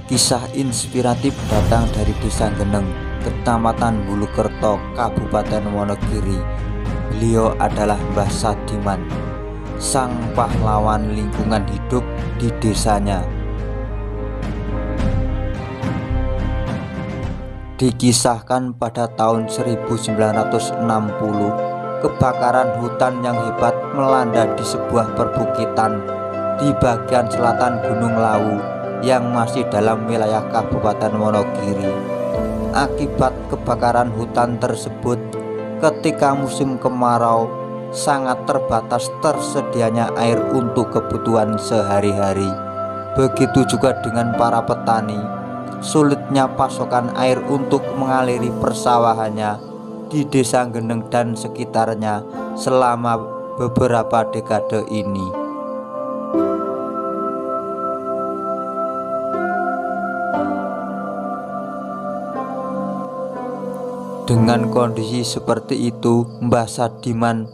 Kisah inspiratif datang dari Desa Geneng, Kecamatan Bulukerto, Kabupaten Wonogiri. Beliau adalah Mbah Sadiman, sang pahlawan lingkungan hidup di desanya. Dikisahkan pada tahun 1960, kebakaran hutan yang hebat melanda di sebuah perbukitan di bagian selatan Gunung Lawu yang masih dalam wilayah Kabupaten Wonogiri. Akibat kebakaran hutan tersebut, ketika musim kemarau, sangat terbatas tersedianya air untuk kebutuhan sehari-hari. Begitu juga dengan para petani, sulitnya pasokan air untuk mengaliri persawahannya di Desa Geneng dan sekitarnya selama beberapa dekade ini. Dengan kondisi seperti itu, Mbah Sadiman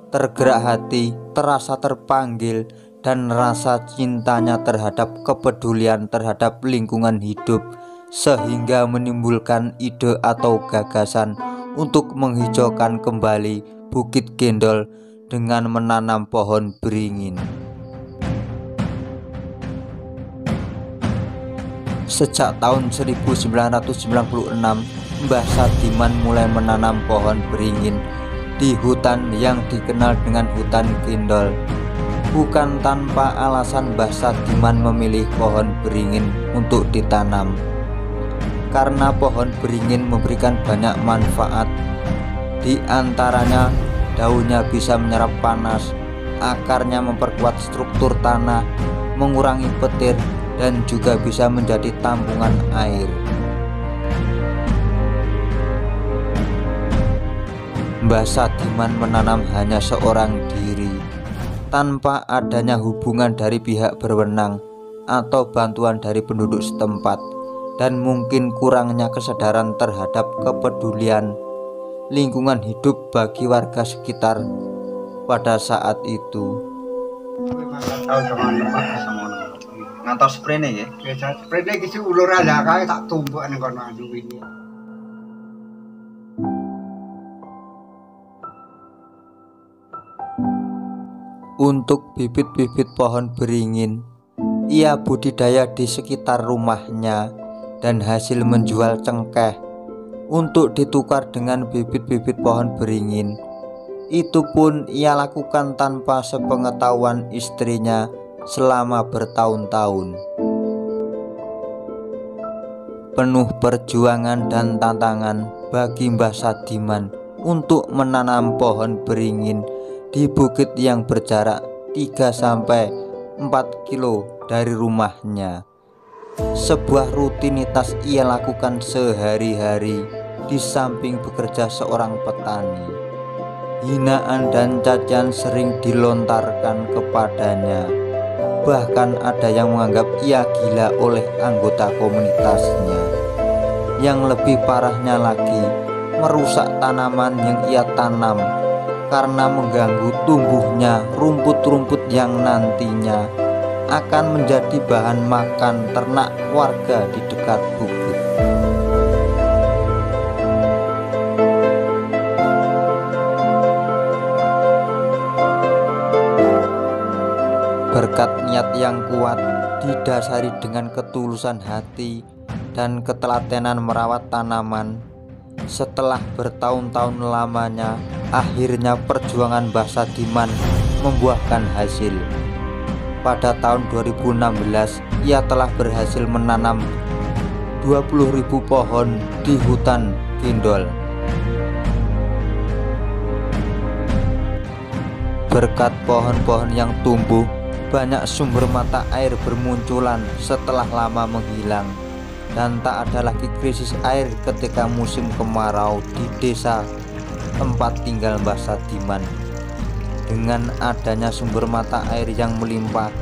tergerak hati, terasa terpanggil, dan rasa cintanya terhadap kepedulian terhadap lingkungan hidup, sehingga menimbulkan ide atau gagasan untuk menghijaukan kembali Bukit Gendol dengan menanam pohon beringin. Sejak tahun 1996, Mbah Sadiman mulai menanam pohon beringin di hutan yang dikenal dengan hutan Gendol. Bukan tanpa alasan Mbah Sadiman memilih pohon beringin untuk ditanam, karena pohon beringin memberikan banyak manfaat. Di antaranya, daunnya bisa menyerap panas, akarnya memperkuat struktur tanah, mengurangi petir, dan juga bisa menjadi tampungan air. Mbah Sadiman menanam hanya seorang diri, tanpa adanya hubungan dari pihak berwenang atau bantuan dari penduduk setempat, dan mungkin kurangnya kesadaran terhadap kepedulian lingkungan hidup bagi warga sekitar pada saat itu. Ngantos sprene ya? Ya sprene iki ulur aja kae tak tumpuk ning kono anu ini. Untuk bibit-bibit pohon beringin, ia budidaya di sekitar rumahnya dan hasil menjual cengkeh untuk ditukar dengan bibit-bibit pohon beringin. Itu pun ia lakukan tanpa sepengetahuan istrinya selama bertahun-tahun. Penuh perjuangan dan tantangan bagi Mbah Sadiman untuk menanam pohon beringin di bukit yang berjarak 3-4 kilo dari rumahnya. Sebuah rutinitas ia lakukan sehari-hari di samping bekerja seorang petani. Hinaan dan cacian sering dilontarkan kepadanya. Bahkan ada yang menganggap ia gila oleh anggota komunitasnya. Yang lebih parahnya lagi, merusak tanaman yang ia tanam karena mengganggu tumbuhnya rumput-rumput yang nantinya akan menjadi bahan makan ternak warga di dekat bukit. Berkat niat yang kuat, didasari dengan ketulusan hati dan ketelatenan merawat tanaman, setelah bertahun-tahun lamanya, akhirnya perjuangan Mbah Sadiman membuahkan hasil. Pada tahun 2016, ia telah berhasil menanam 20.000 pohon di hutan Gendol. Berkat pohon-pohon yang tumbuh, banyak sumber mata air bermunculan setelah lama menghilang, dan tak ada lagi krisis air ketika musim kemarau di desa tempat tinggal Mbah Sadiman. Dengan adanya sumber mata air yang melimpah,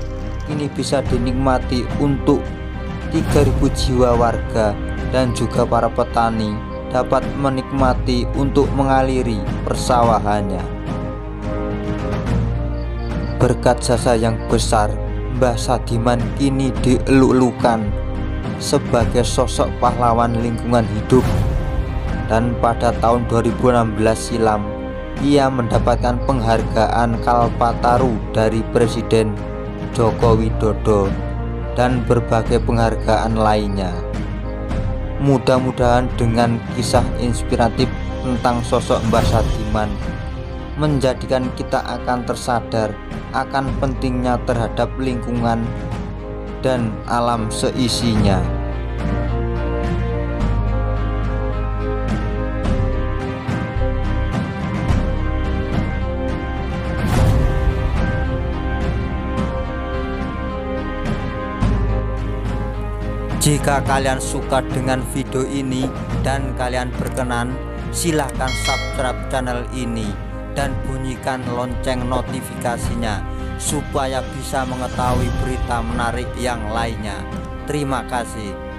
kini bisa dinikmati untuk 3.000 jiwa warga, dan juga para petani dapat menikmati untuk mengaliri persawahannya. Berkat jasa yang besar, Mbah Sadiman kini dieluk-elukan sebagai sosok pahlawan lingkungan hidup. Dan pada tahun 2016 silam, ia mendapatkan penghargaan Kalpataru dari Presiden Joko Widodo dan berbagai penghargaan lainnya. Mudah-mudahan dengan kisah inspiratif tentang sosok Mbah Sadiman menjadikan kita akan tersadar akan pentingnya terhadap lingkungan dan alam seisinya. Jika kalian suka dengan video ini dan kalian berkenan, silahkan subscribe channel ini dan bunyikan lonceng notifikasinya supaya bisa mengetahui berita menarik yang lainnya. Terima kasih.